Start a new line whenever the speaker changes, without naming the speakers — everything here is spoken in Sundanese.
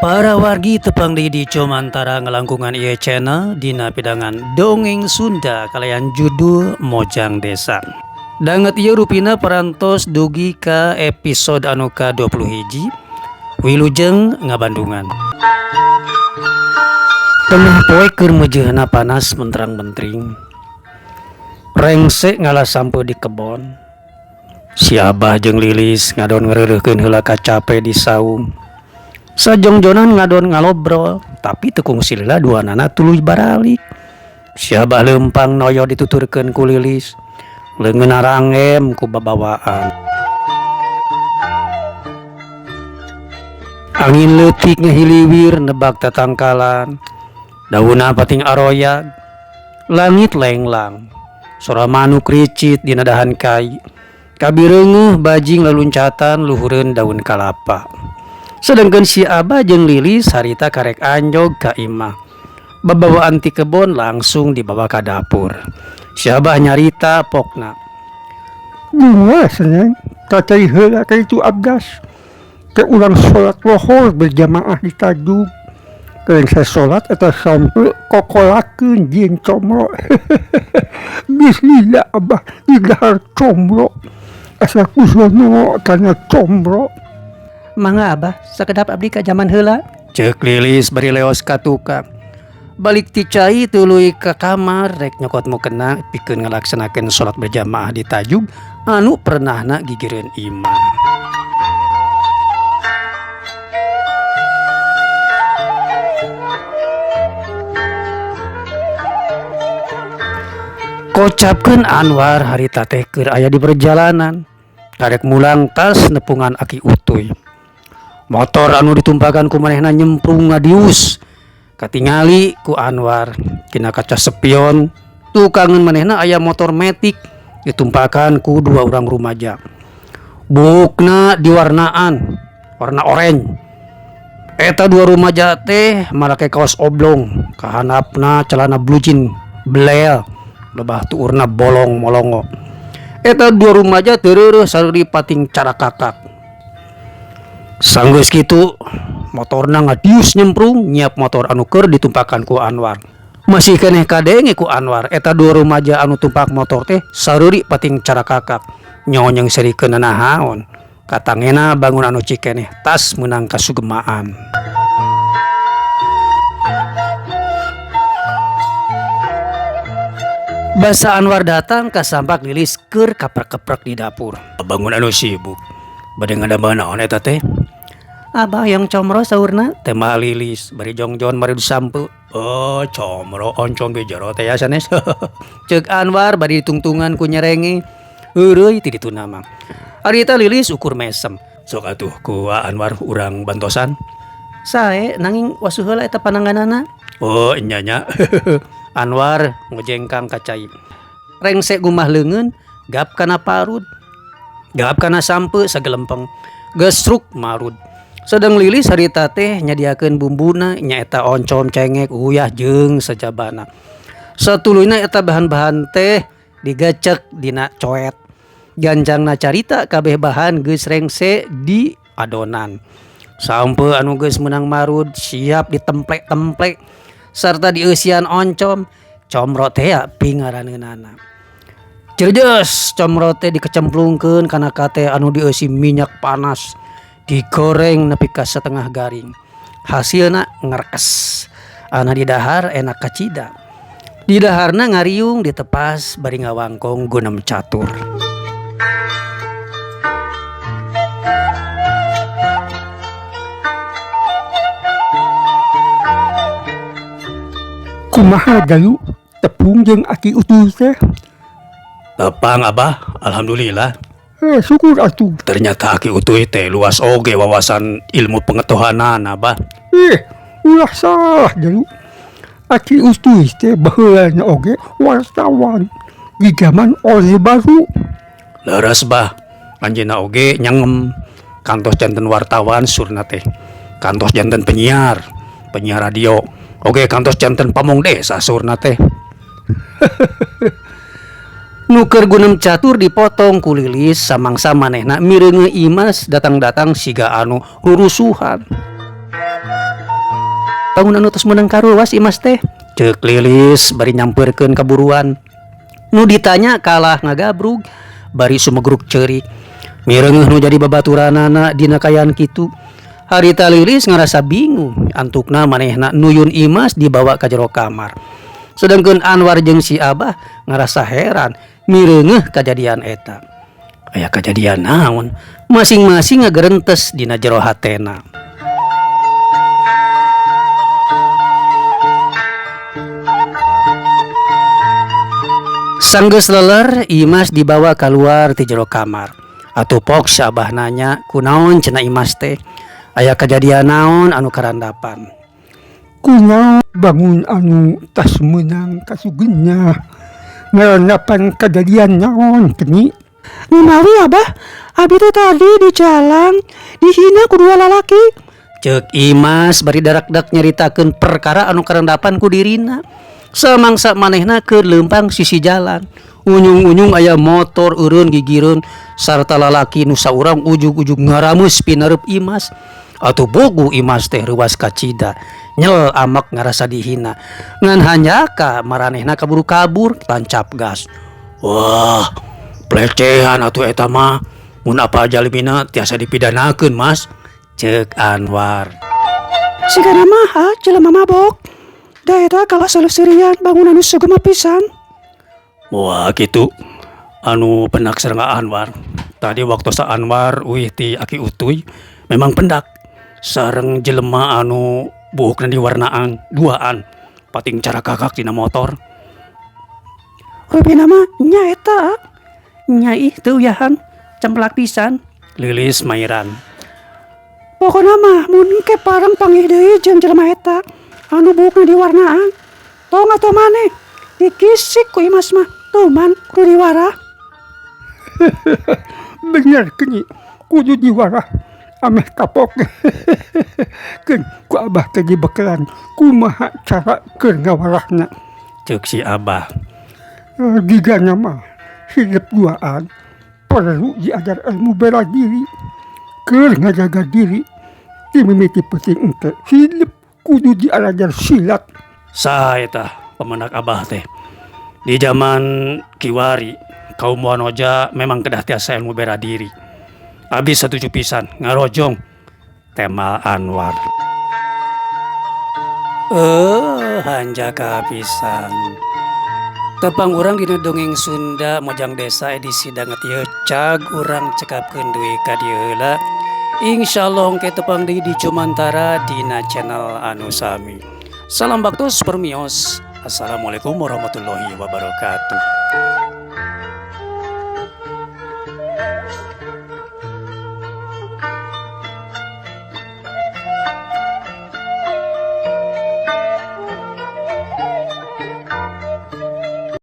Para wargi tepang di Comantara ngelangkungan ieu channel dina pidangan dongeng Sunda kalian judul Mojang Desa. Danget ieu rupina parantos dugi ka episode anu ka-21 Wilujeng Ngabandungan. Tengah poe keur meujeuhna panas menterang-mentring. Rengsek ngalah sampe di kebon. Si Abah jeung Lilis ngadon ngereureuhkeun heula kacape di saung. Sajongjonan ngadon ngalobrol, tapi tekung silila duanana tuluy baralik. Si Abah lempang noyo dituturkeun ku Lilis, leungeun rangem ku babawaan. Angin leutik ngahiliwir nebak tatangkalan, daunna pating aroyag, langit lenglang, sora manuk ricit dina dahan kai, kabireungeuh bajing leluncatan luhureun daun kalapa. Sedangkan si Abah jeung Lilis harita karek anjog ka imah. Babawaan ti kebon langsung dibawa ka dapur. Si Abah nyarita pokna.
Luas neng, tatay heula ka itu abdas. Ke urang sholat lohor berjamaah di Tajub. Kalian saya sholat eta sampai kokolakeun jeung comro. Bismillah Abah idahar comro. Asa kusono kana comro.
Mangga Abah, sakedap abdi ka zaman heula.
Ceuk Lilis bari leos ka tukang. Balik ti cai tuluy ka kamar rek nyokot mukena pikeun ngalaksanakeun salat berjamaah di Tajub anu pernahna gigireun imam. Kocapkeun Anwar harita teh keur aya di perjalanan. Karek mulang tas nepungan aki utuy. Motor anu ditumpakan ku manehna nyemprung ngadius. Katingali ku Anwar kina kaca spion tukangeun manehna aya motor metik ditumpakan ku dua urang rumaja. Bukna diwarnaan warna oranye. Eta dua rumaja teh make kaos oblong, kahanapna celana blue jean blel, lebah tuurna bolong molongo. Eta dua rumaja tereureus saruri pating cara kakak. Sanggeus kitu motorna ngadius nyemprung nyiap motor anu keur ditumpakan ku Anwar. Masih keneh kadenge ku Anwar eta dua rumaja anu tumpak motor teh saruri pating cara kakak. Nyonyeng serikeun nahaon. Katangena bangun anu cikeneh tas meunang kasugemaan. Basa Anwar datang kasampak Lilis keur kaprek-keprek di dapur. Bangun anu sibuk. Bade ngadamel naon eta teh?
Abah yang comro saurna.
Tema Lilis bari jongjon mari disampu. Oh, comro oncom ge jero teh ya sanes. Ceuk Anwar bari ditungtungan ku nyerenge. Heureuy ti ditu nama. Harita Lilis ukur mesem. Sok atuh ku Anwar urang bantosan.
Sae nanging wasu heula eta pananganana.
Oh, nya. Anwar ngejengkang kacai. Rengsek gumah leungeun, gap kana parud. Gap kana sampe sagelempeng. Gesruk marud. Sedang Lilis harita teh nyadiakeun bumbuna nyaeta oncom cengek uyah jeung sajabana. Satuluyna eta bahan-bahan teh digacek dina coet. Ganjangna carita kabeh bahan geus rengse di adonan. Sampe anu geus meunang marud siap ditemplek-templek sarta dieusian oncom. Comro teh pingaraneunana. Cerdas comro teh dikecemplungkeun kana kate anu dieusi minyak panas. Digoreng nepi ka setengah garing. Hasilna ngerekes. Ana di dahar enak kacida. Di daharna ngariung ditepas bari ngawangkong gunem catur.
Kumaha dayu tepung jeung aki utuh teh?
Tepang Abah, alhamdulillah.
Syukur atuh.
Ternyata aki utuh teh luas oge wawasan ilmu pengetahuanan Abah.
Ulah salah dayu. Aki utuh teh baheulana oge wartawan di zaman Orde Baru.
Leres Bah, anjeunna oge nyangem kantos janten wartawan surna teh. Kantos janten penyiar radio. Oge kantos janten pamong desa surna teh. Nuker gunem catur dipotong ku Lilis samangsa manehna mireungeun Imas datang-datang siga anu rurusuhan.
bangun anu tos menang karuas Imas teh.
Ceuk Lilis bari nyamperkeun kaburuan.
Nu ditanya kalah ngagabrug,
Bari sumegruk ceurik. Mireungeuh nu jadi babaturanana dina kayaan kitu. Harita Lilis ngarasa bingung, antukna manehna nuyun Imas dibawa ka jero kamar. Sedengkeun Anwar jeung si Abah ngarasa heran mireungeuh kajadian eta. Aya kajadian naon? Masing-masing ngagerentes dina jero hatena. Sanggeus leler, Imas dibawa keluar ti jero kamar. Atupok si Abah nanya, kunaon cenah Imas teh? Aya kajadian naon anu karandapan?
Kunaon bangun anu tas menang kasugennya. Ngarandapan kejadian naon keni?
Numawi Abah, abi teh tadi di jalan dihina ku dua lalaki.
Ceuk Imas bari darak-dak nyaritakeun perkara anu karandapan ku dirina. Samangsa manehna keur leumpang sisi jalan. Unyung-unyung aya motor eureun gigireun sarta lalaki nu saurang ujug-ujug ngaramus pinereup Imas. Atuh bogu Imas teh ruas kacida. Nyel amak ngarasa dihina. Ngan hanyaka maranehna kaburu-kabur tancap gas. Wah, pelecehan atuh eta mah. Mun apa jalimina tiasa dipidanakeun, Mas. Ceuk Anwar.
Sigana mah jelema mabok. Da eta kalah saleuseurian bangunan nu sugema pisan.
Wah gitu. Anu pendak sareng Anwar. Tadi waktu sa Anwar uih ti Aki Utuy memang pendak. Sareng jelema anu buukna diwarnaan duaan. Pating cara kakak tina motor.
Rupina mah nya eta. Nya ih teu uyahan cemplak pisan.
Lilis mairan.
Pokona mah mun ke parang panggih deui jeung jelema eta anu buukna diwarnaan. Tong atuh maneh dikisik ku Imas mah tuman kudu diwara.
Bener keni kudu diwara ameh kapok. Keun ku Abah teh dibekeulan kumaha cara keur ngawarahna.
Ceuk si Abah.
Digana mah hidup duaan perlu diajar ilmu bela diri. Keur ngajaga diri ti mimiti penting ente hidup kudu diajar silat.
Saha eta pemenak Abah teh. Di zaman Kiwari kaum wanoja memang kedah tiasa ilmu bela diri. Abis setuju pisan ngarojong tema Anwar. Hanjaka pisan. Tepang urang dina dongeng Sunda Mojang Desa edisi danget ieu cag urang cekapkeun deui ka dieu heula. Insyaallah engke tepang deui di Cumantara dina channel anu sami. Salam baktos permios. Assalamualaikum warahmatullahi wabarakatuh.